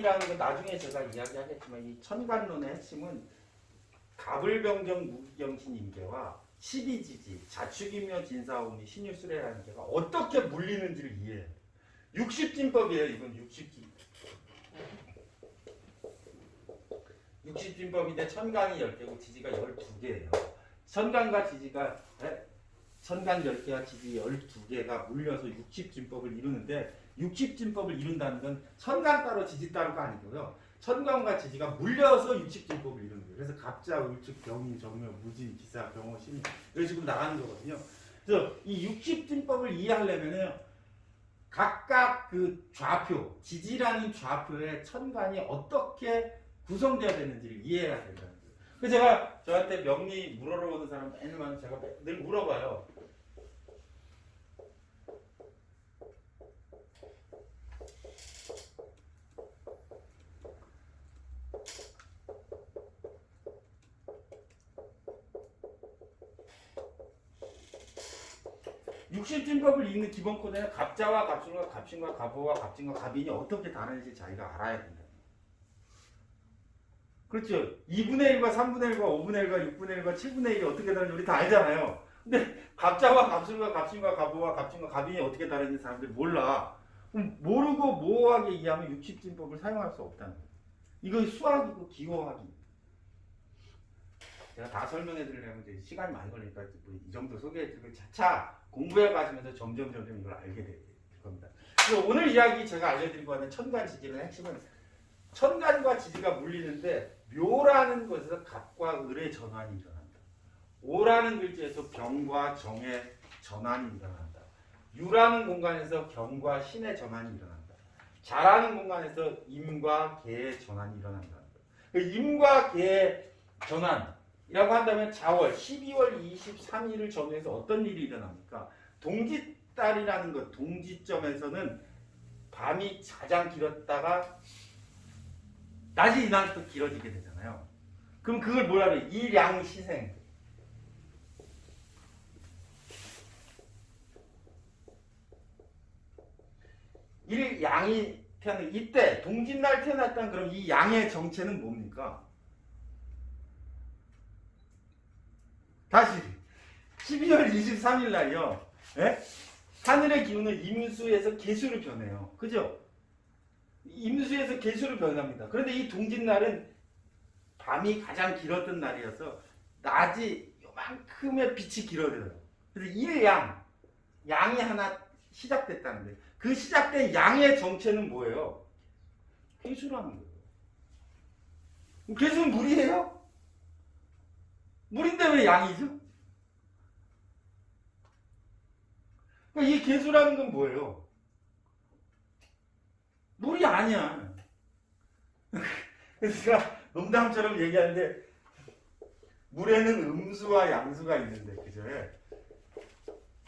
천간이라는 건 나중에 제가 이야기하겠지만 이 천간론의 핵심은 갑을병정 무기경신 임계와 십이지지 자축이며 진사오미 신유수레라는 게가 어떻게 물리는지를 이해해요. 60진법이에요. 이건 60진. 60진법인데 천간이 10개고 지지가 12개예요. 천간과 지지가 천간 10개와 지지 12개가 물려서 60진법을 이루는데 60진법을 이룬다는 건 천간 따로 지지 따로가 아니고요. 천간과 지지가 물려서 60진법을 이루는 거예요. 그래서 갑자, 울축, 병인, 정묘, 무진, 기사, 병호, 신이 이런 식으로 나가는 거거든요. 그래서 이 60진법을 이해하려면은 각각 그 좌표, 지지라는 좌표의 천간이 어떻게 구성되어야 되는지를 이해해야 된다는 거예요. 그래서 제가 저한테 명리 물어러 오는 사람 맨날 제가 늘 물어봐요. 육신진법을 읽는 기본 코드는 갑자와 갑술과 갑신과 갑호와 갑진과 갑인이 어떻게 다른지 자기가 알아야 된다. 그렇죠. 2분의 1과 3분의 1과 5분의 1과 6분의 1과 7분의 1이 어떻게 다른지 우리 다 알잖아요. 근데 갑자와 갑술과 갑신과 갑호와 갑진과 갑인이 어떻게 다른지 사람들이 몰라. 그럼 모르고 모호하게 이해하면 60진법을 사용할 수 없다는 거예요. 이거 수학이고 기호학이. 제가 다 설명해 드리려면 이제 시간이 많이 걸리니까 이 정도 소개해 드리고 차차 공부해 가시면서 점점 이걸 알게 될 겁니다. 그래서 오늘 이야기 제가 알려드리고 하는 천간 지지의 핵심은 천간과 지지가 물리는데 묘라는 것에서 갑과 을의 전환이 일어난다. 오라는 글자에서 병과 정의 전환이 일어난다. 유라는 공간에서 경과 신의 전환이 일어난다. 자라는 공간에서 임과 개의 전환이 일어난다. 임과 개의 전환이라고 한다면 자월 12월 23일을 전후해서 어떤 일이 일어납니까? 동짓달이라는 것, 동지점에서는 밤이 가장 길었다가 낮이 이날부터 길어지게 되잖아요. 그럼 그걸 뭐라 그래? 일양시생. 일양이 태어난 이때 동짓날 태어났다는 그럼 이 양의 정체는 뭡니까? 다시 12월 23일 날이요. 하늘의 기운은 임수에서 개수로 변해요. 그죠? 임수에서 개수로 변합니다. 그런데 이 동짓날은 밤이 가장 길었던 날이어서 낮이 요만큼의 빛이 길어져요. 그래서 일양, 양이 하나 시작됐다는 거예요. 그 시작된 양의 정체는 뭐예요? 개수라는 거예요. 개수는 물이에요? 물인데 왜 양이죠? 그러니까 이 개수라는 건 뭐예요? 물이 아니야. 그래서 제가 농담처럼 얘기하는데 물에는 음수와 양수가 있는데 그죠?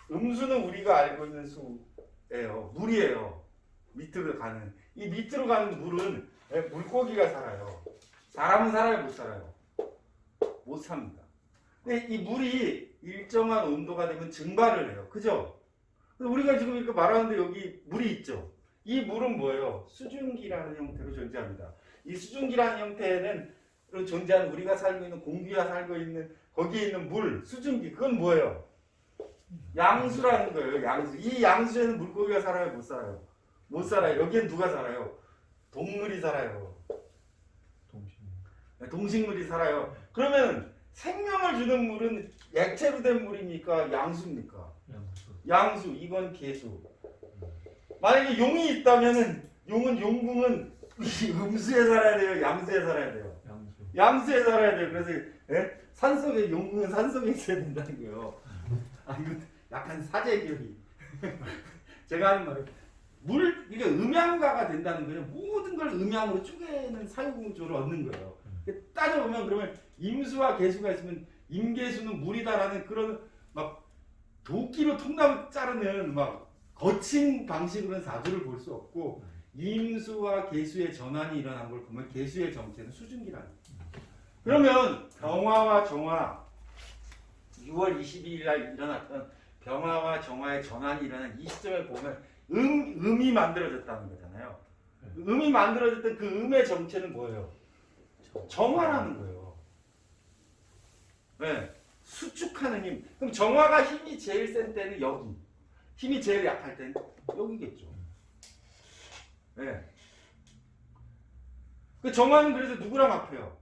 음수는 우리가 알고 있는 수예요. 물이에요. 밑으로 가는. 이 밑으로 가는 물은 물고기가 살아요. 사람은 살아요? 못 살아요? 못 삽니다. 근데 이 물이 일정한 온도가 되면 증발을 해요. 그죠? 우리가 지금 이렇게 말하는데 여기 물이 있죠? 이 물은 뭐예요? 수증기라는 형태로 존재합니다. 이 수증기라는 형태는 존재하는 우리가 살고 있는 공기가 살고 있는 거기에 있는 물, 수증기 그건 뭐예요? 양수라는 거예요. 양수. 이 양수에는 물고기가 살아요? 못 살아요? 못 살아요. 여기엔 누가 살아요? 동물이 살아요. 동식물이 살아요. 그러면 생명을 주는 물은 액체로 된 물입니까? 양수입니까? 양수. 이건 개수. 만약에 용이 있다면은 용은 용궁은 음수에 살아야 돼요? 양수에 살아야 돼요? 양수에 살아야 돼요. 그래서 산속에 용궁은 산속에 있어야 된다는 거예요. 아 이거 약간 사제결이. 제가 하는 말은 물 이게 음양가가 된다는 거예요. 모든 걸 음양으로 쪼개는 사유구조를 얻는 거예요. 따져보면 그러면 임수와 개수가 있으면 임개수는 물이다라는 그런 막 도끼로 통나무 자르는 막 거친 방식으로는 사주를 볼 수 없고 임수와 개수의 전환이 일어난 걸 보면 개수의 정체는 수증기라는 거예요. 그러면 병화와 정화 6월 22일 날 일어났던 병화와 정화의 전환이 일어난 이 시점에 보면 음이 만들어졌다는 거잖아요. 음이 만들어질 때 그 음의 정체는 뭐예요? 정화라는 거예요. 네. 수축하는 힘. 그럼 정화가 힘이 제일 센 때는 여기. 힘이 제일 약할 때는 여기겠죠. 네. 그 정화는 그래서 누구랑 합해요?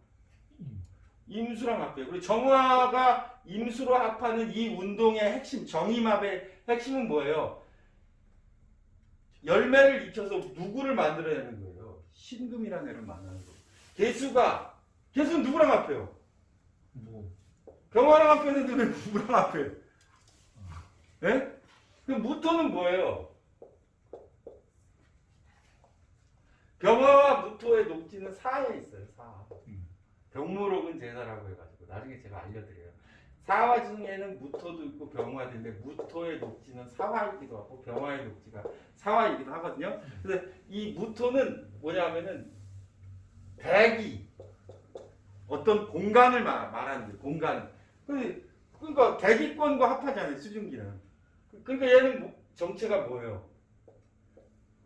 임수랑 합해요. 그리고 정화가 임수로 합하는 이 운동의 핵심, 정임합의 핵심은 뭐예요? 열매를 익혀서 누구를 만들어내는 거예요? 신금이라는 애를 만나는 거예요. 개수는 누구랑 합해요? 병화랑 합했는데 왜 무랑 합해요? 예? 그 무토는 뭐예요? 병화와 무토의 녹지는 사에 있어요. 사. 병무록은 제사라고 해가지고 나중에 제가 알려드려요. 사화 중에는 무토도 있고 병화도 있는데 무토의 녹지는 사화이기도 하고 병화의 녹지가 사화이기도 하거든요. 그래서 이 무토는 뭐냐면은 백이 어떤 공간을 말하는 거예요. 공간. 그러니까 대기권과 합하잖아요. 수증기는. 그러니까 얘는 정체가 뭐예요?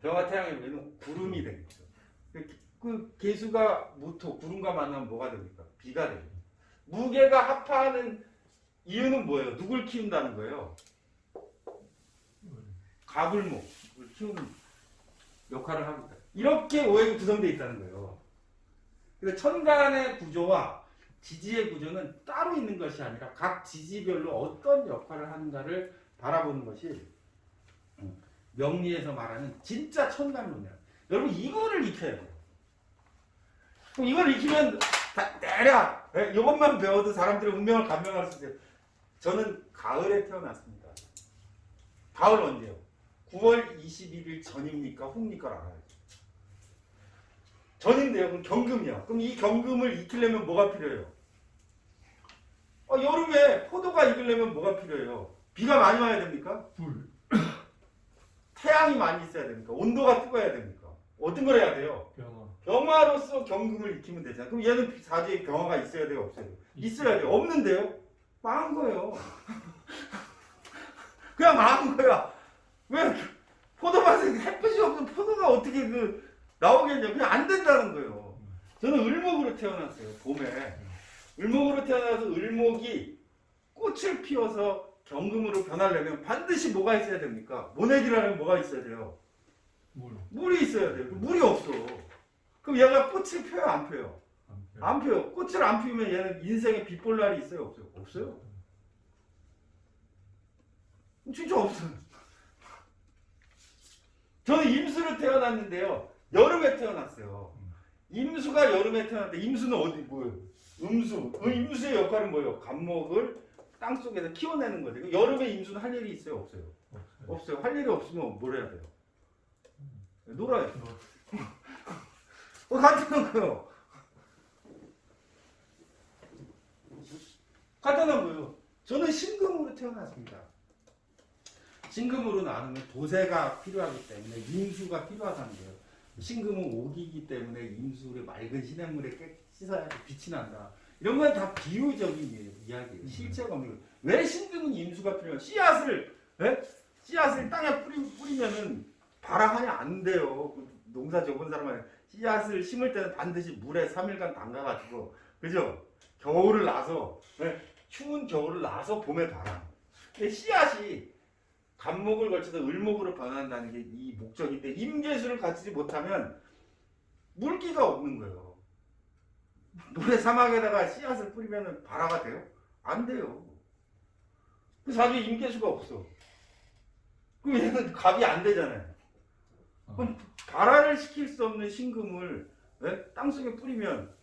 병화 태양의 얘는 구름이 되겠죠. 그 개수가 무토, 구름과 만나면 뭐가 됩니까? 비가 됩니다. 무게가 합하는 이유는 뭐예요? 누굴 키운다는 거예요? 가불목을 키우는 역할을 합니다. 이렇게 오행이 구성되어 있다는 거예요. 그래서 천간의 구조와 지지의 구조는 따로 있는 것이 아니라 각 지지별로 어떤 역할을 하는가를 바라보는 것이 명리에서 말하는 진짜 천간론이에요. 여러분 이거를 익혀야 돼요. 그럼 이걸 익히면 대략 이것만 배워도 사람들의 운명을 감명할 수 있어요. 저는 가을에 태어났습니다. 가을 언제요? 9월 21일 전입니까? 후입니까? 알아야죠. 전인데요. 그럼 경금이요. 그럼 이 경금을 익히려면 뭐가 필요해요? 여름에 포도가 익으려면 뭐가 필요해요? 비가 많이 와야 됩니까? 불. 태양이 많이 있어야 됩니까? 온도가 뜨거워야 됩니까? 어떤 걸 해야 돼요? 병화. 병화로서 경금을 익히면 되잖아요. 그럼 얘는 사주에 병화가 있어야 돼요? 없어야 돼요? 있어야 돼요. 없는데요? 망한 거예요. 그냥 망한 거야. 왜 포도밭에 햇빛이 없으면 포도가 어떻게 나오겠냐? 그냥 안 된다는 거예요. 저는 을목으로 태어났어요. 봄에. 을목으로 태어나서 을목이 꽃을 피워서 경금으로 변하려면 반드시 뭐가 있어야 됩니까? 모내기라는 뭐가 있어야 돼요? 물이 있어야 돼요. 물이 없어. 그럼 얘가 꽃을 펴요? 안 펴요? 안 펴요. 꽃을 안 피우면 얘는 인생에 빛볼날이 있어요? 없어요? 없어요. 진짜 없어요. 저는 임수로 태어났는데요. 여름에 태어났어요. 임수가 여름에 태어났는데 임수는 어디 뭐예요? 음수. 임수의 역할은 뭐예요? 갑목을 땅속에서 키워내는 거죠. 여름에 임수는 할 일이 있어요? 없어요? 없어요. 할 일이 없으면 뭘 해야 돼요? 놀아요. 같은 거예요. 같은 거예요. 저는 신금으로 태어났습니다. 신금으로 나누면 도세가 필요하기 때문에 임수가 필요하다는 거예요. 신금은 옥이기 때문에 임수를 맑은 시냇물에 씻어야지 빛이 난다. 이런 건 다 비유적인 이야기예요. 실체가 없는 거예요. 왜 신금은 임수가 필요해요? 씨앗을 땅에 뿌리면은 발화하냐 안 돼요. 농사 접은 사람은 씨앗을 심을 때는 반드시 물에 3일간 담가가지고, 그죠? 겨울을 나서, 추운 겨울을 나서 봄에 발화. 근데 씨앗이 간목을 걸쳐서 을목으로 변한다는 게 이 목적인데, 임계수를 갖추지 못하면 물기가 없는 거예요. 모래 사막에다가 씨앗을 뿌리면 발화가 돼요? 안 돼요. 그래서 아주 임계수가 없어. 그럼 얘는 갑이 안 되잖아요. 그럼 발화를 시킬 수 없는 신금을 땅속에 뿌리면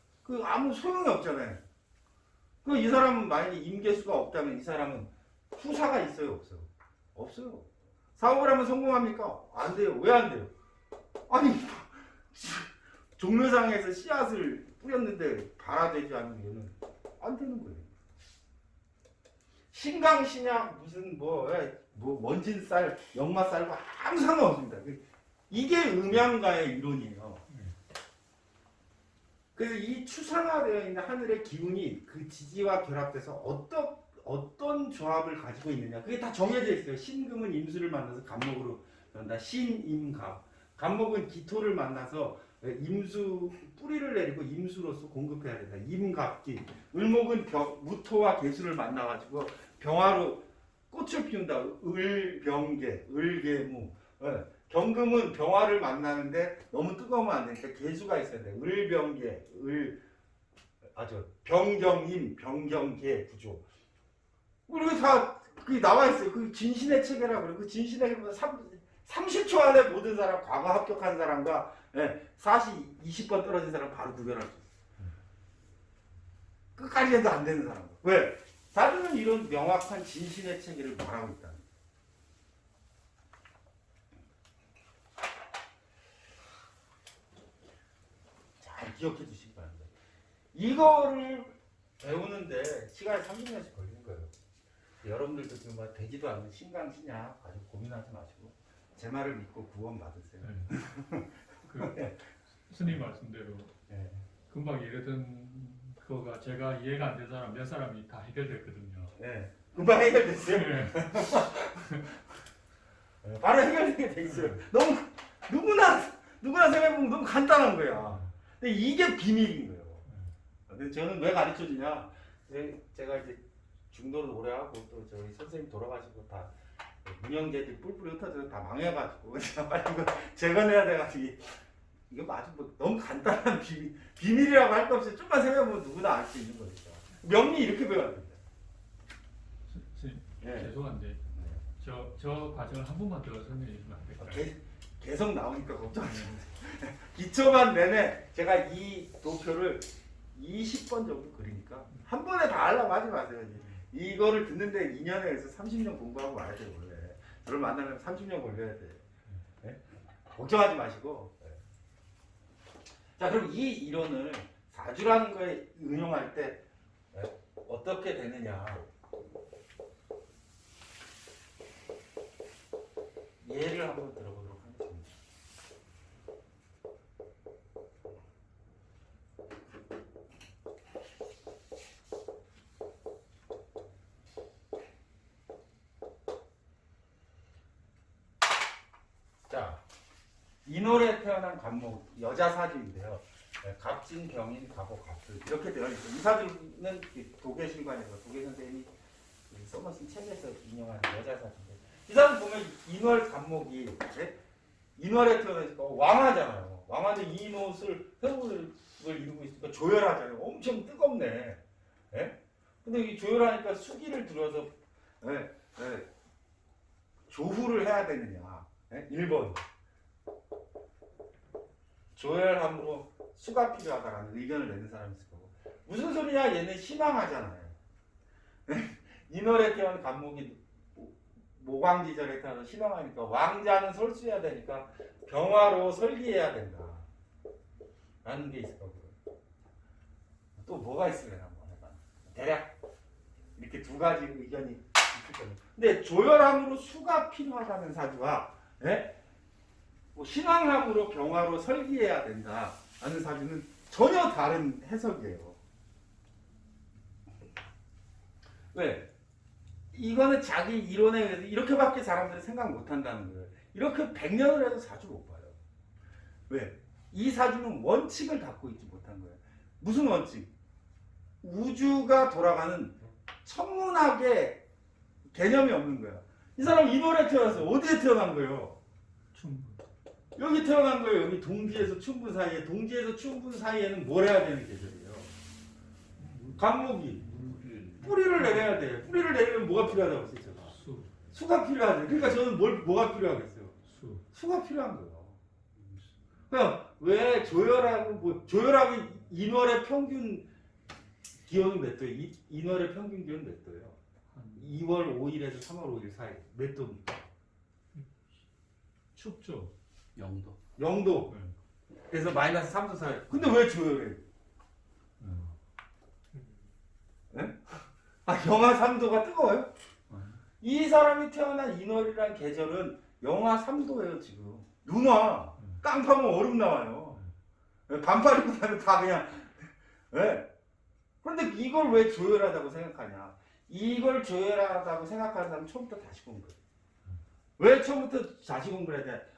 아무 소용이 없잖아요. 그 이 사람은 만약에 임계수가 없다면 이 사람은 후사가 있어요? 없어요? 없어요. 사업을 하면 성공합니까? 안 돼요. 왜 안 돼요? 아니 종묘상에서 씨앗을 뿌렸는데 발화되지 않으면 얘는 안 되는 거예요. 신강신약 무슨 원진쌀, 역마쌀과 아무 상관없습니다. 이게 음양가의 이론이에요. 그래서 이 추상화되어 있는 하늘의 기운이 그 지지와 결합돼서 어떤 조합을 가지고 있느냐, 그게 다 정해져 있어요. 신금은 임수를 만나서 갑목으로 변한다. 신임갑. 간목은 기토를 만나서 임수 뿌리를 내리고 임수로서 공급해야 된다. 임갑기. 을목은 무토와 개수를 만나가지고 병화로 꽃을 피운다. 을병계, 을계무. 경금은 병화를 만나는데 너무 뜨거우면 안 되니까 개수가 있어야 돼. 을병계, 병경임, 병경계 구조. 그리고 다 그게 나와 있어요. 그 진신의 체계라고 그래. 그 진신의 체계는 30초 안에 모든 사람, 과거 합격한 사람과 20번 떨어진 사람 바로 구별할 수 있어. 끝까지 해도 안 되는 사람. 왜? 사주는 이런 명확한 진신의 체계를 말하고 있다. 잘 기억해 주시기 바랍니다. 이거를 배우는데 시간이 30년씩 걸리는 거예요. 여러분들도 지금 막 되지도 않는 신강신약 가지고 고민하지 마시고 제 말을 믿고 구원 받으세요. 그 스님 말씀대로 금방 얘기했던 그거가 제가 이해가 안 되는 사람 몇 사람이 다 해결됐거든요. 금방 해결됐어요. 바로 해결되게 돼 있어요. 너무 누구나 생각해보면 너무 간단한 거야. 근데 이게 비밀인 거예요. 근데 저는 왜 가르쳐 주냐? 제가 이제 중도를 오래 하고 또 저희 선생님 돌아가시고 다 문형제들 뿔뿔이 흩어져서 다 망해가지고 제가 빨리 이거 재건해야 돼가지고 이거 마주 뭐 너무 간단한 비밀이라고 할 거 없이 좀만 생각해보면 누구나 알 수 있는 거니까. 명리 이렇게 배워야 됩니다. 죄송한데 저 과정을 한 번만 더 설명해 주시면 안 될까요? 계속 나오니까 걱정하시는데 기초반 내내 제가 이 도표를 20번 정도 그리니까 한 번에 다 하려고 하지 마세요. 이거를 듣는데 2년에서 30년 공부하고 와야 돼요. 원래 저를 만나면 30년 걸려야 돼. 걱정하지 마시고. 자, 그럼 이 이론을 사주라는 거에 응용할 때 어떻게 되느냐? 예를 한번 들어보도록 하겠습니다. 자, 인월에 태어난 간목 여자 사주인데요. 갑진, 병인, 갑오, 갑술 이렇게 되어 있어요. 이 사주는 도계신관에서 도계 선생님이 써놓은 책에서 인용하는 여자 사주인데 이 사람 보면 인월 간목이 인월에 태어나니까 왕하잖아요. 왕한테 인옷을 회복을 이루고 있으니까 조열하잖아요. 엄청 뜨겁네. 근데 이 조열하니까 수기를 들어서 조후를 해야 되느냐. 1번 조열함으로 수가 필요하다라는 의견을 내는 사람이 있을 거고 무슨 소리냐 얘는 신앙하잖아요. 인월에 태어난 간목이 모광지절에 태어나서 신앙하니까 왕자는 설수해야 되니까 병화로 설기해야 된다 라는 게 있을 거고요. 또 뭐가 있으려나 한번 해봐. 대략 이렇게 두 가지 의견이 있을 거예요. 근데 조열함으로 수가 필요하다는 사주와 뭐 신앙함으로 병화로 설기해야 된다 라는 사주는 전혀 다른 해석이에요. 왜? 이거는 자기 이론에 의해서 이렇게밖에 사람들이 생각 못한다는 거예요. 이렇게 100년을 해도 사주 못 봐요. 왜? 이 사주는 원칙을 갖고 있지 못한 거예요. 무슨 원칙? 우주가 돌아가는 천문학의 개념이 없는 거야. 이 사람 인월에 태어났어요. 어디에 태어난 거예요? 충분. 여기 태어난 거예요. 여기 동지에서 춘분 사이에. 동지에서 춘분 사이에는 뭘 해야 되는 계절이에요? 간목이 뿌리를 내려야 돼. 뿌리를 내리면 뭐가 필요하다고 했죠? 수가 필요하죠. 그러니까 저는 뭐가 필요하겠어요? 수가 필요한 거예요. 그냥 왜 조열하고 인월의 평균 기온은 몇 도예요? 인월의 평균 기온은 몇 도예요? 2월 5일에서 3월 5일 사이 몇 도입니까? 춥죠. 0도. 0도. 그래서 마이너스 3도 사이. 근데 왜 조열해? 영하 3도가 뜨거워요? 이 사람이 태어난 인월이라는 계절은 영하 3도예요 지금. 눈 와. 깡파면 얼음 나와요. 반팔 입고 다니면 다 그냥. 그런데 이걸 왜 조열하다고 생각하냐? 이걸 조열하다고 생각하는 사람은 처음부터 다시 공부해. 왜 처음부터 다시 공부를 해야 돼?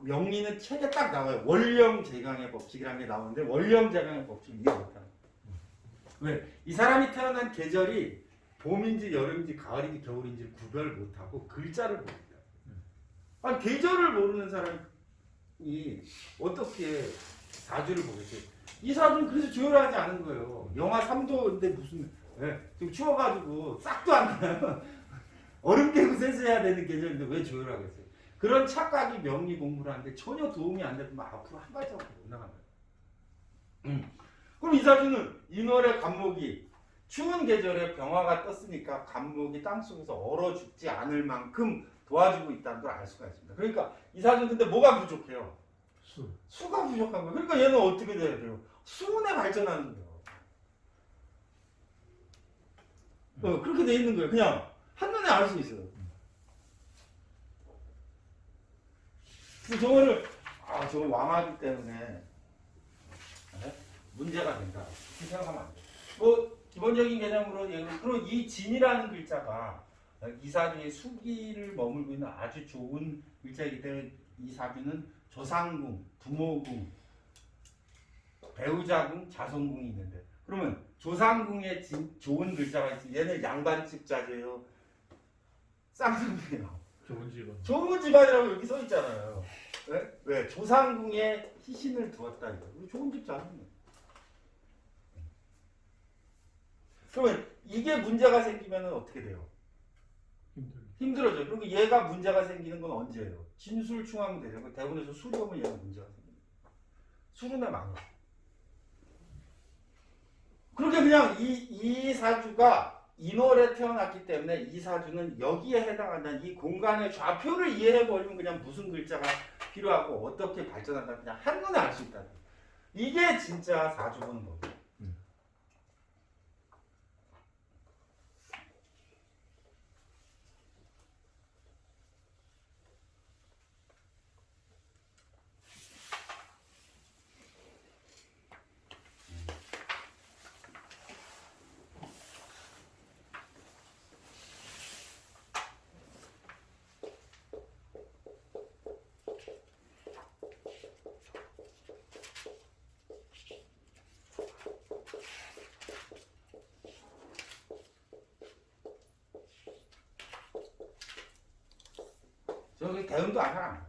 명리는 책에 딱 나와요. 원령제강의 법칙이라는 게 나오는데 원령제강의 법칙 이해 못하는. 왜? 이 사람이 태어난 계절이 봄인지 여름인지 가을인지 겨울인지 구별 못하고 글자를 모릅니다. 아니 계절을 모르는 사람이 어떻게 사주를 보겠어요? 이 사주는 그래서 조율하지 않은 거예요. 영하 3도인데 무슨 지금 추워가지고 싹도 안 나요. 얼음 깨고 세수해야 되는 계절인데 왜 조율하겠어요? 그런 착각이 명리 공부를 하는데 전혀 도움이 안 되면 앞으로 한 발자국 못 나간 거예요. 그럼 이 사주는 인월의 간목이 추운 계절에 병화가 떴으니까 간목이 땅속에서 얼어 죽지 않을 만큼 도와주고 있다는 걸 알 수가 있습니다. 그러니까 이 사주는 근데 뭐가 부족해요? 수가 부족한 거예요. 그러니까 얘는 어떻게 돼야 돼요? 수문에 발전하는 거예요. 그렇게 돼 있는 거예요. 그냥 한눈에 알 수 있어요. 그래서 저걸 왕하기 때문에 문제가 된다. 이렇게 생각하면 안 돼요. 뭐 기본적인 개념으로 그리고 이 진이라는 글자가 이 사주의 수기를 머물고 있는 아주 좋은 글자이기 때문에 이 사주는 조상궁, 부모궁, 배우자궁, 자손궁이 있는데 그러면 조상궁에 좋은 글자가 있지. 얘는 양반집 자제요. 쌍둥이에요. 좋은 집안. 좋은 집안이라고 여기 써 있잖아요. 왜? 조상궁에 희신을 두었다 이거. 좋은 집 자제예요. 그러면 이게 문제가 생기면 어떻게 돼요? 힘들어져요. 그리고 얘가 문제가 생기는 건 언제예요? 진술충하면 되죠. 대본에서 술이 오면 얘가 문제가 생깁니다. 술은에 망해. 그렇게 그냥 이 사주가 인월에 태어났기 때문에 이 사주는 여기에 해당한다는 이 공간의 좌표를 이해해버리면 그냥 무슨 글자가 필요하고 어떻게 발전한다 그냥 한눈에 알 수 있다. 이게 진짜 사주 보는 거고. 저기 대운도 안 하나.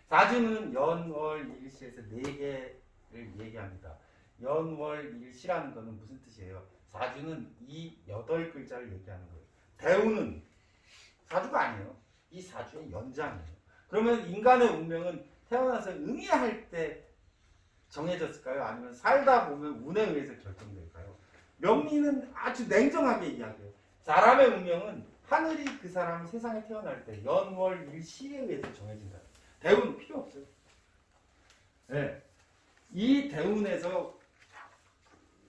사주는 연월 일시에서 4개를 얘기합니다. 연월 일시라는 것은 무슨 뜻이에요? 사주는 이 8글자를 얘기하는 거예요. 대운은 사주가 아니에요. 이 사주의 연장이에요. 그러면 인간의 운명은 태어나서 응애할 때 정해졌을까요? 아니면 살다 보면 운에 의해서 결정될까요? 명리는 아주 냉정하게 이야기해요. 사람의 운명은 하늘이 그 사람 세상에 태어날 때 연월 일시에 의해서 정해진다. 대운 필요 없어요. 네. 이 대운에서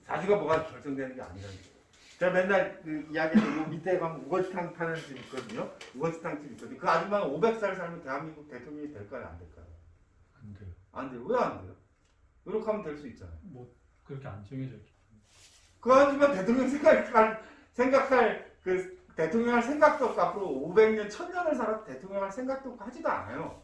사주가 뭐가 결정되는 게 아니라는 거예요. 제가 맨날 그 이야기하는 밑에 가면 우거지탕 파는 집 있거든요. 우거지탕 집 있거든요. 그 아줌마는 500살 살면 대한민국 대통령이 될까요? 안 될까요? 안 돼요. 안 돼요. 왜 안 돼요? 이렇게 하면 될 수 있잖아요. 뭐 그렇게 안 정해져 있죠. 그 아줌마 대통령 생각할 그 대통령 할 생각도 없고 앞으로 500년, 1000년을 살아도 대통령 할 생각도 없고 하지도 않아요.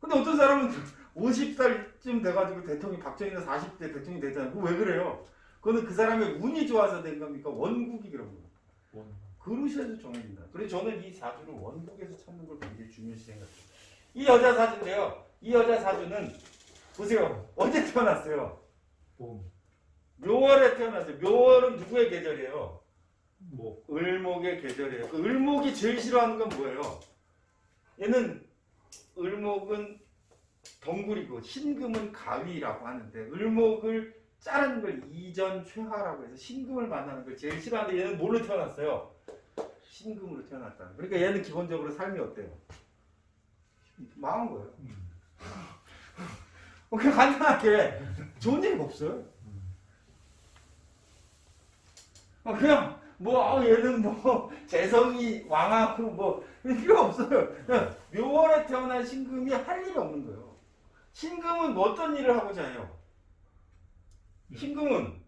근데 어떤 사람은 50살쯤 돼가지고 대통령 박정희는 40대 대통령이 되잖아요. 그거 왜 그래요? 그거는 그 사람의 운이 좋아서 된 겁니까? 원국이 그런 거예요. 그릇에서 정해진다. 그래서 저는 이 사주를 원국에서 찾는 걸 굉장히 중요시 생각해요. 이 여자 사주인데요. 이 여자 사주는 보세요. 언제 태어났어요? 묘월에 태어났어요. 묘월은 누구의 계절이에요? 을목의 계절이에요. 그 을목이 제일 싫어하는 건 뭐예요? 얘는 을목은 덩굴이고 신금은 가위라고 하는데 을목을 자르는 걸 이전 최하라고 해서 신금을 만나는 걸 제일 싫어하는데 얘는 뭘로 태어났어요? 신금으로 태어났다. 그러니까 얘는 기본적으로 삶이 어때요? 망한 거예요. 그냥 간단하게 좋은 일이 없어요. 그냥 얘는 재성이 왕하고 필요 없어요. 그냥 묘월에 태어난 신금이 할 일이 없는 거예요. 신금은 어떤 일을 하고자 해요? 신금은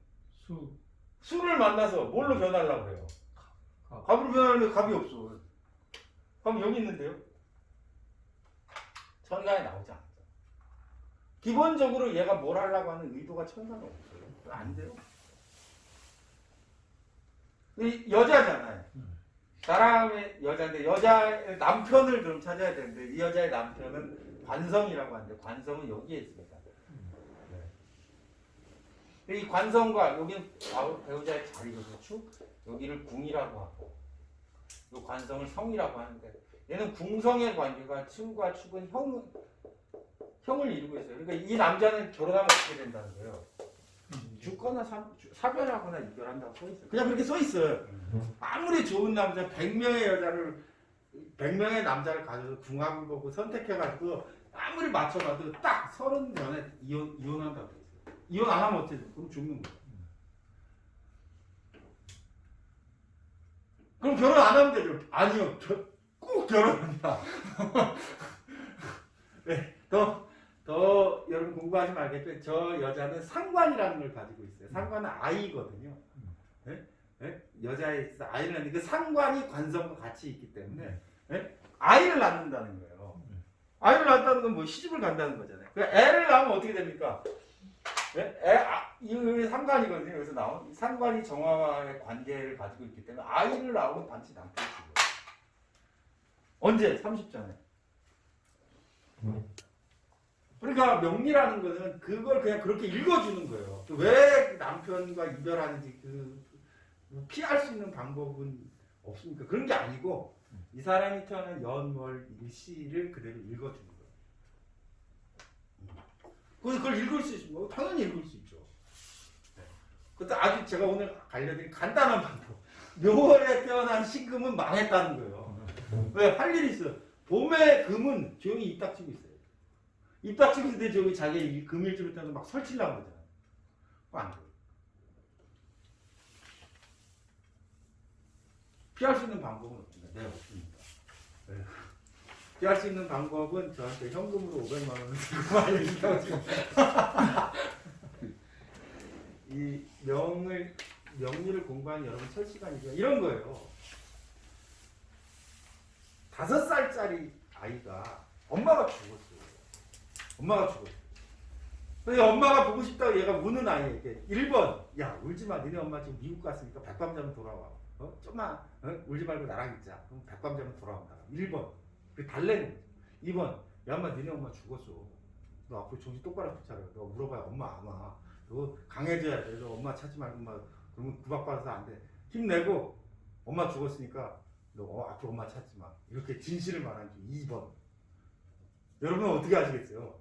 수를 만나서 뭘로 변하려고 해요? 갑으로 변하는데 갑이 없어. 갑이 여기 있는데요? 천간에 나오지 않죠. 기본적으로 얘가 뭘 하려고 하는 의도가 천간에 없어요. 안 돼요. 이 여자잖아요. 사람의 여자인데 여자의 남편을 그럼 찾아야 되는데 이 여자의 남편은 관성이라고 하는데 관성은 여기에 있습니다. 이 관성과 여기는 배우자의 자리거든요. 축 여기를 궁이라고 하고 이 관성을 성이라고 하는데 얘는 궁성의 관계가 축과 축은 형을 이루고 있어요. 그러니까 이 남자는 결혼하면 어떻게 된다는 거예요. 죽거나 사별하거나 이별한다고 써 있어요. 그냥 그렇게 써 있어요. 아무리 좋은 남자 100명의 남자를 가져서 궁합을 보고 선택해가지고 아무리 맞춰봐도 딱 30년에 이혼한다고 돼 있어요. 이혼 안 하면 어떻게 돼? 그럼 죽는 거예요. 그럼 결혼 안 하면 되죠? 아니요. 꼭 결혼한다. 네, 더 여러분 공부하시면 알겠지만 저 여자는 상관이라는 걸 가지고 있어요. 상관은 아이거든요. 네? 네? 여자에 있어 아이를 낳는 그 상관이 관성과 같이 있기 때문에 네? 아이를 낳는다는 거예요. 아이를 낳았다는 건 뭐 시집을 간다는 거잖아요. 그 애를 낳으면 어떻게 됩니까? 네? 이 상관이거든요. 여기서 나온 상관이 정화와의 관계를 가지고 있기 때문에 아이를 낳으면 반드시 남편이 죽어요. 언제? 30전에. 그러니까 명리라는 것은 그걸 그냥 그렇게 읽어주는 거예요. 왜 남편과 이별하는지 피할 수 있는 방법은 없습니까? 그런 게 아니고 이 사람이 태어난 연월 일시를 그대로 읽어주는 거예요. 그걸 읽을 수 있습니다. 당연히 읽을 수 있죠. 그것도 아주 제가 오늘 알려드린 간단한 방법. 묘월에 태어난 신금은 망했다는 거예요. 왜? 할 일이 있어요. 봄에 금은 조용히 입 닥치고 있어요. 입 닥치고 있는데 저기 자기 금일주를 따서 막 설치려고 그러잖아요. 그거 안 돼요. 피할 수 있는 방법은 없습니다. 네, 없습니다. 네. 피할 수 있는 방법은 저한테 현금으로 500만 원을 들고 알려준다고 지금. 이 명리를 공부하는 여러분 첫 시간이죠. 이런 거예요. 5살짜리 아이가 엄마가 죽었어요. 엄마가 죽었어요. 근데 엄마가 보고 싶다고 얘가 우는 아이에게 1번 야 울지마 니네 엄마 지금 미국 갔으니까 백밤자면 돌아와. 좀만 울지 말고 나랑 있자. 그럼 백밤자면 돌아온다. 1번 그 달래는 거죠. 2번 야 엄마 니네 엄마 죽었어. 너 앞으로 정신 똑바로 차려. 너 울어봐야 엄마 안 와. 너 강해져야 돼. 너 엄마 찾지 말고 막 그러면 구박받아서 안 돼. 힘내고 엄마 죽었으니까 너 앞으로 엄마 찾지 마. 이렇게 진실을 말한 게 2번. 여러분은 어떻게 하시겠어요?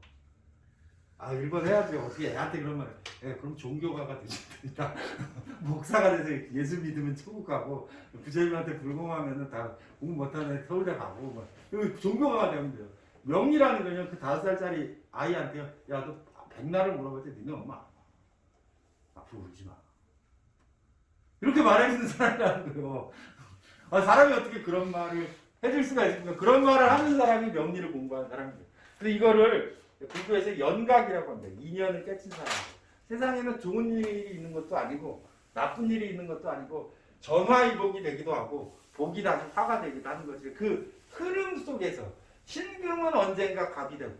1번 해야죠. 어떻게 애한테 그러면 그럼 종교가가 되십니다. 목사가 돼서 예수 믿으면 천국 가고 부처님한테 불공하면은 다 공부 못하는 애 서울대 가고 막 종교가가 되면 돼요. 명리라는 거는 그 5살짜리 아이한테 야 너 백날을 물어봤지 니네 엄마 앞으로 울지 마. 이렇게 말해주는 사람이라는 거예요. 사람이 어떻게 그런 말을 해줄 수가 있습니까? 그런 말을 하는 사람이 명리를 공부하는 사람이에요. 근데 이거를 불교에서 연각이라고 합니다. 인연을 깨친 사람. 세상에는 좋은 일이 있는 것도 아니고 나쁜 일이 있는 것도 아니고 전화위복이 되기도 하고 복이 다시 화가 되기도 하는 거지. 그 흐름 속에서 신금은 언젠가 갑이 되고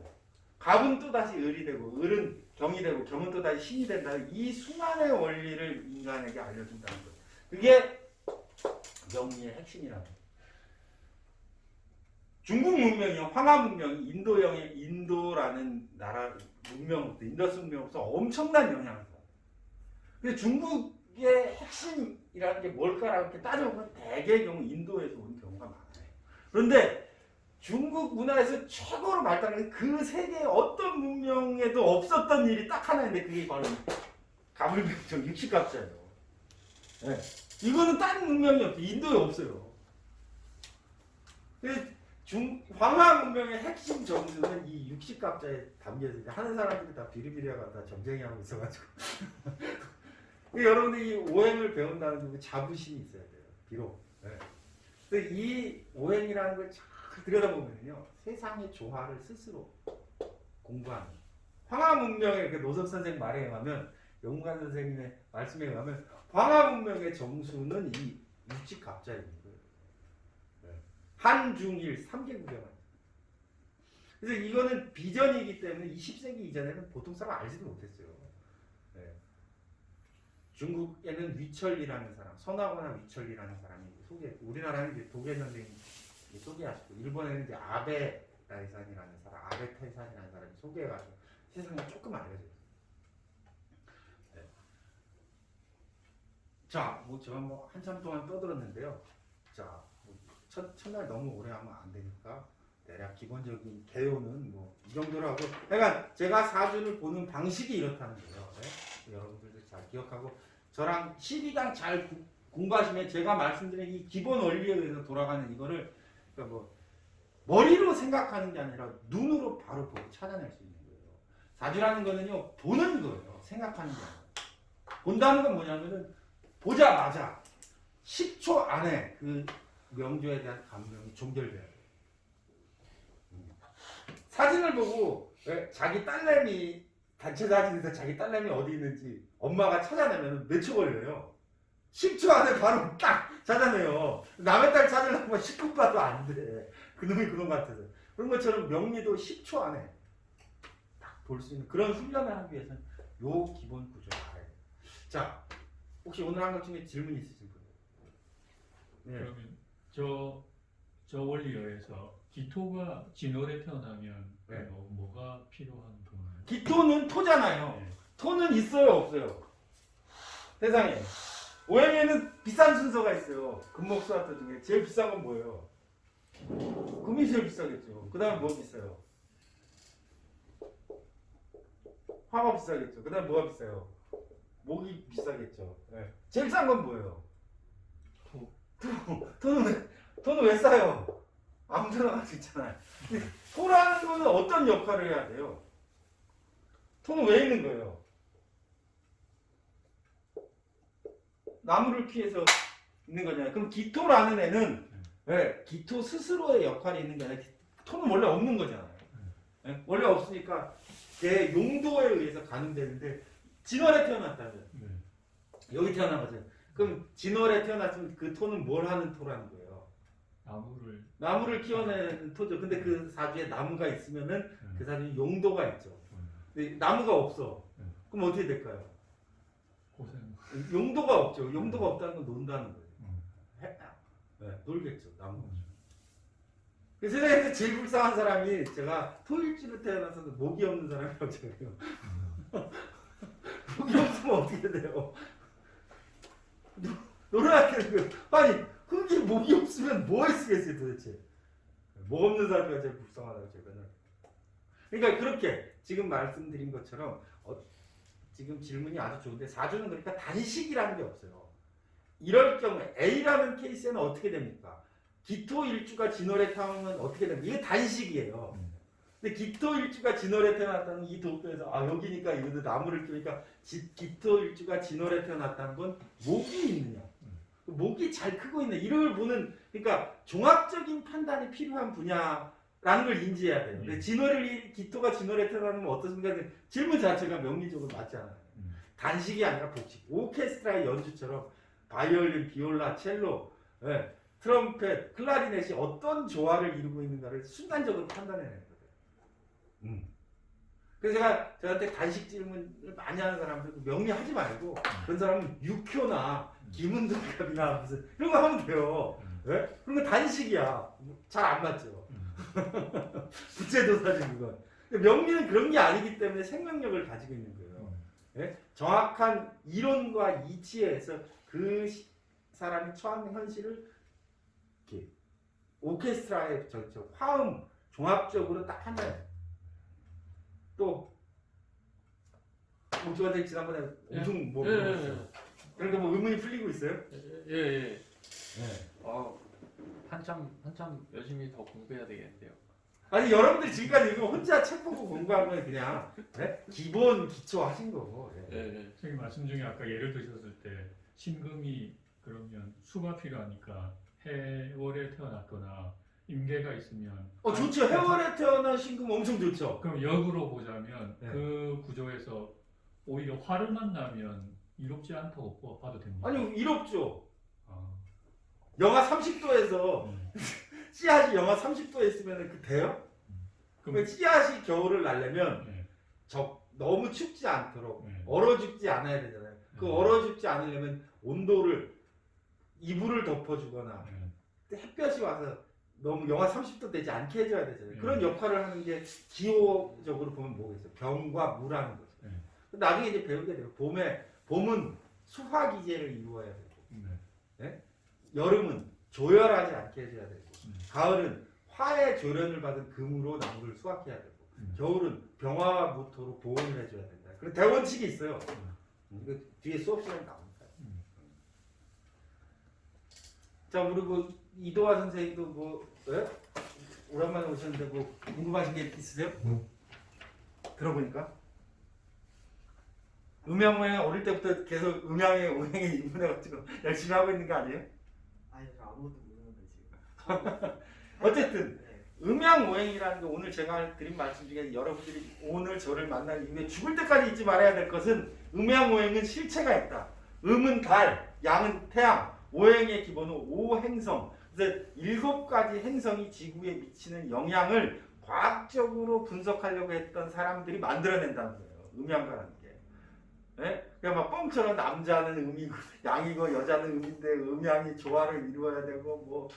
갑은 또 다시 을이 되고 을은 경이 되고 경은 또 다시 신이 된다. 이 수많은 원리를 인간에게 알려준다는 거예요. 그게 명리의 핵심이라는 거예요. 중국 문명이요, 황하 문명이 인도라는 나라 문명부터 인더스 문명부터 엄청난 영향을 줘요. 근데 중국의 핵심이라는 게 뭘까라고 이렇게 따져보면 대개의 경우 인도에서 온 경우가 많아요. 그런데 중국 문화에서 최고로 발달한 그 세계의 어떤 문명에도 없었던 일이 딱 하나 있는데 그게 바로 가불병정 육식갑자예요. 네. 이거는 다른 문명이 없어요. 인도에 없어요. 황하 문명의 핵심 정수는 이 육식갑자에 담겨져 있어요. 하는 사람들이 다 비리비리하고 다 점쟁이하고 있어가지고. 여러분들이 이 오행을 배운다는 게 자부심이 있어야 돼요. 비록. 네. 근데 이 오행이라는 걸 잘 들여다보면요, 세상의 조화를 스스로 공부하는. 황하 문명의 그 노석 선생 말에 의하면, 영관 선생님의 말씀에 의하면, 황하 문명의 정수는 이 육식갑자입니다. 한중일 3개국에만. 그래서 이거는 비전이기 때문에 20세기 이전에는 보통 사람 알지도 못했어요. 네. 중국에는 위철리라는 사람, 선하거나 위철리라는 사람이 우리나라는 이제 도계 선생님이 소개하시고, 일본에는 이제 아베 다이산이라는 사람, 아베 태산이라는 사람이 소개해가지고 세상에 조금 알려져요. 네. 자, 뭐 제가 뭐 한참 동안 떠들었는데요. 자, 뭐 첫날 너무 오래 하면 안 되니까 대략 기본적인 개요는 뭐 이 정도로 하고, 그러니까 제가 사주를 보는 방식이 이렇다는 거예요. 네? 여러분들도 잘 기억하고 저랑 12강 잘 공부하시면 제가 말씀드린 이 기본 원리에 의해서 돌아가는 이거를, 그러니까 뭐 머리로 생각하는 게 아니라 눈으로 바로 보고 찾아낼 수 있는 거예요. 사주라는 거는요, 보는 거예요. 생각하는 게 아니라. 본다는 건 뭐냐면은 보자마자 10초 안에 그 명조에 대한 감명이 종결돼야 돼요. 사진을 보고 자기 딸내미, 단체 사진에서 자기 딸내미 어디 있는지 엄마가 찾아내면 몇 초 걸려요? 10초 안에 바로 딱 찾아내요. 남의 딸 찾으려면 10분 봐도 안 돼. 그놈이 그놈 같아서. 그런 것처럼 명리도 10초 안에 딱 볼 수 있는 그런 훈련을 하기 위해서는 요 기본 구조를 알아야 돼요. 자, 혹시 오늘 한 것 중에 질문 있으신 분? 네. 그러면 저 원리에 의해서 기토가 진월에 태어나면 네. 뭐가 필요한 동아요? 기토는 토잖아요. 네. 토는 있어요, 없어요? 세상에. 오행에는 비싼 순서가 있어요. 금목수화토 중에 제일 비싼 건 뭐예요? 금이 제일 비싸겠죠. 그 다음에 뭐 비싸요? 화가 비싸겠죠. 그 다음에 뭐가 비싸요? 목이 비싸겠죠. 네. 제일 싼 건 뭐예요? 토는 왜 싸요? 아무 데나 갈 수 있잖아요. 근데 토라는 거는 어떤 역할을 해야 돼요? 토는 왜 있는 거예요? 나무를 피해서 있는 거잖아요. 그럼 기토라는 애는 왜 기토 스스로의 역할이 있는 게 아니라 토는 원래 없는 거잖아요. 네? 원래 없으니까 걔 용도에 의해서 가늠되는데, 진월에 태어났다면 여기 태어난 거죠. 그럼 진월에 태어났으면 그 토는 뭘 하는 토라는 거예요? 나무를 키워내는 토죠. 근데 그 사주에 나무가 있으면은 그 사주에 용도가 있죠. 근데 나무가 없어. 그럼 어떻게 될까요? 고생. 용도가 없죠. 용도가 없다는 건 논다는 거예요. 네, 놀겠죠. 나무가 없죠. 그 세상에서 제일 불쌍한 사람이, 제가 토일주로 태어나서 목이 없는 사람이라고 제가 해요. 목이 없으면 어떻게 돼요? 놀아야 되는 거예요. 아니, 흙이 목이 없으면 뭐에 쓰겠어요 도대체? 목 없는 사람이 제일 불쌍하다고 제가 생각해요. 그러니까 그렇게 지금 말씀드린 것처럼 지금 질문이 아주 좋은데, 사주는 그러니까 단식이라는 게 없어요. 이럴 경우에 A라는 케이스에는 어떻게 됩니까? 기토일주가 진월에 태어나면 어떻게 됩니까? 이게 단식이에요. 근데 기토일주가 진월에 태어났다는 이 도표에서 여기니까 이것도 나무를 키우니까 기토일주가 진월에 태어났다는 건 목이 있느냐, 목이 잘 크고 있는 이를 보는, 그러니까 종합적인 판단이 필요한 분야라는 걸 인지해야 돼요. 근데 기토가 진월에 태어나면 어떻습니까? 질문 자체가 명리적으로 맞지 않아요. 단식이 아니라 복식. 오케스트라의 연주처럼 바이올린, 비올라, 첼로, 트럼펫, 클라리넷이 어떤 조화를 이루고 있는가를 순간적으로 판단해내는 거예요. 그래서 저한테 단식 질문을 많이 하는 사람들 명리하지 말고, 그런 사람은 육효나 김은동갑이나 무슨 이런 거 하면 돼요. 네? 그런 거 단식이야. 잘 안 맞죠. 부채도사지 그건. 명리는 그런 게 아니기 때문에 생명력을 가지고 있는 거예요. 네? 정확한 이론과 이치에 의해서 그 사람이 처한 현실을 이렇게 오케스트라의 화음 종합적으로 딱 판단해요. 또 목조한테 지난번에 엄청 물어봤어요. 그러니까 뭐 의문이 풀리고 있어요? 예. 한참 열심히 더 공부해야 되겠는데요. 아니, 여러분들이 지금까지 이거 혼자 책 보고 공부한 건 그냥 기본 기초 하신 거고. 선생님 말씀 중에 아까 예를 드셨을 때 신금이 그러면 수가 필요하니까 해월에 태어났거나 임계가 있으면 좋죠. 해월에 태어난 신금 엄청 좋죠. 그럼 역으로 보자면 그 구조에서 오히려 화를 만나면 이롭지 않다고 봐도 됩니다. 아니, 이롭죠. 영하 30도에서 씨앗이 영하 30도에 있으면 그 돼요? 그 씨앗이 겨울을 날려면 네. 너무 춥지 않도록 네. 얼어 죽지 않아야 되잖아요. 그 네. 얼어 죽지 않으려면 온도를 이불을 덮어주거나 네. 햇볕이 와서 너무 영하 30도 되지 않게 해줘야 되잖아요. 네. 그런 역할을 하는 게 기호적으로 보면 뭐겠어요? 병과 물하는 거죠. 네. 나중에 이제 배우게 돼요. 봄은 수화기제를 이루어야 되고, 네. 여름은 조열하지 않게 해줘야 되고, 음. 가을은 화의 조련을 받은 금으로 나무를 수확해야 되고, 겨울은 병화와 무토로 보온을 해줘야 된다. 그리고 대원칙이 있어요. 이거 뒤에 수업 시간에 나옵니다. 자, 그리고 이도화 선생님도 뭐 오랜만에 오셨는데 뭐 궁금하신 게 있으세요? 들어보니까 음양오행 어릴 때부터 계속 음양의 오행에 입문해가지고 열심히 하고 있는 거 아니에요? 아니 저 아무것도 모르는데 지금. 어쨌든 네. 음양오행이라는 게 오늘 제가 드린 말씀 중에 여러분들이 오늘 저를 만난 이후에 죽을 때까지 잊지 말아야 될 것은 음양오행은 실체가 있다. 음은 달, 양은 태양, 오행의 기본은 오행성. 그래서 7가지 행성이 지구에 미치는 영향을 과학적으로 분석하려고 했던 사람들이 만들어낸다는 거예요. 음양가라는 게. 예? 그냥 막 뻥처럼 남자는 음이고 양이고 여자는 음인데 음양이 조화를 이루어야 되고 뭐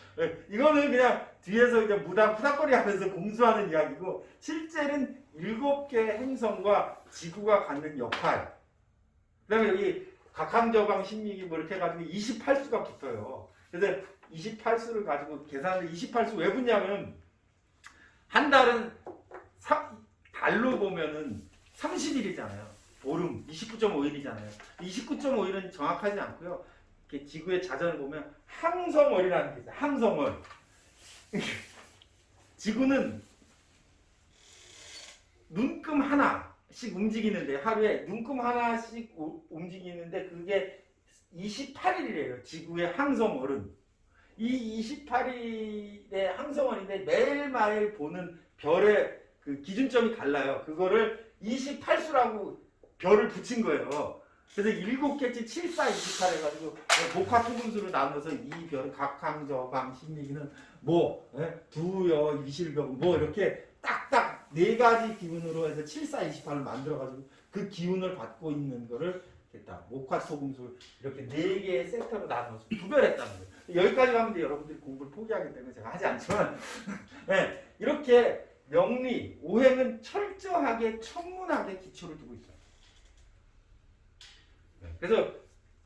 이거는 그냥 뒤에서 이제 무당 푸닥거리 하면서 공수하는 이야기고 실제는 7개 행성과 지구가 갖는 역할. 그다음에 여기 각항저방 신미기 뭐 이렇게 해가지고 28수가 붙어요. 그래서 28수를 가지고 계산을 28수 왜 붙냐면 한 달은 달로 보면은 30일이잖아요. 보름 29.5일이잖아요. 29.5일은 정확하지 않고요. 이렇게 지구의 자전을 보면 항성월이라는 게 있어요. 항성월. 지구는 눈금 하나씩 움직이는데 하루에 눈금 하나씩 움직이는데 그게 28일이래요. 지구의 항성월은. 이 28일의 항성월인데 매일매일 보는 별의 그 기준점이 달라요. 그거를 28수라고 별을 붙인 거예요. 그래서 7개째 7, 4, 28 해가지고 복화토금수로 나눠서 이 별 각항저방 신미기는 뭐 두여 이실병 뭐 이렇게 딱딱 4가지 기운으로 해서 7, 4, 28을 만들어가지고 그 기운을 받고 있는 거를 됐다. 목화토금수 이렇게 4개의 섹터로 나눠서 구별했다는 거예요. 여기까지 가면 이제 여러분들이 공부를 포기하기 때문에 제가 하지 않지만 네, 이렇게 명리, 오행은 철저하게 천문학에 기초를 두고 있어요. 그래서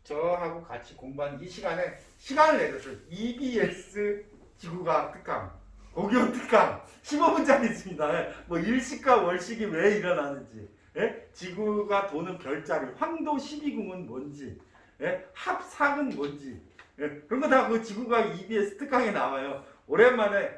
저하고 같이 공부한 이 시간에 시간을 내서 EBS 지구과학 특강, 고교 특강 15분짜리 있습니다. 뭐 일식과 월식이 왜 일어나는지, 지구가 도는 별자리, 황도 12궁은 뭔지, 합삭은 뭔지, 그런 거 다 그 지구과학 EBS 특강에 나와요. 오랜만에